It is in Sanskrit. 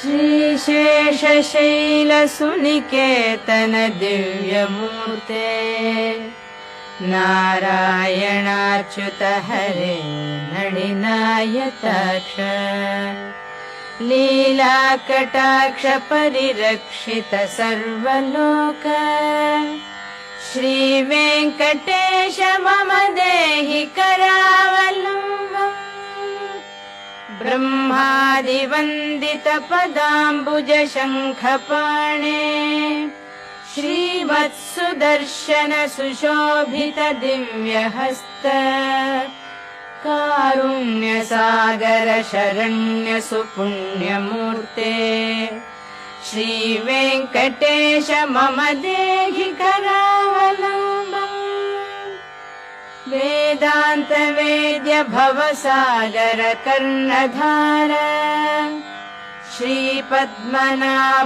श्रीशेषशैलसुनिकेतन दिव्यमूर्ते नारायणाच्युत हरे नळिनायताक्ष लीलाकटाक्ष परिरक्षित सर्वलोक श्रीवेङ्कटेश मम देहि करावलम्बम् ब्रह्मादिवन्दित पदाम्बुज शङ्खपाणे श्रीवत्सुदर्शन सुशोभित दिव्यहस्त कारुण्यसागर शरण्य सुपुण्यमूर्ते श्रीवेङ्कटेश मम देहि करावलम्बम् वेदान्त वेद्य भवसागर कर्णधार श्रीपद्मनाभ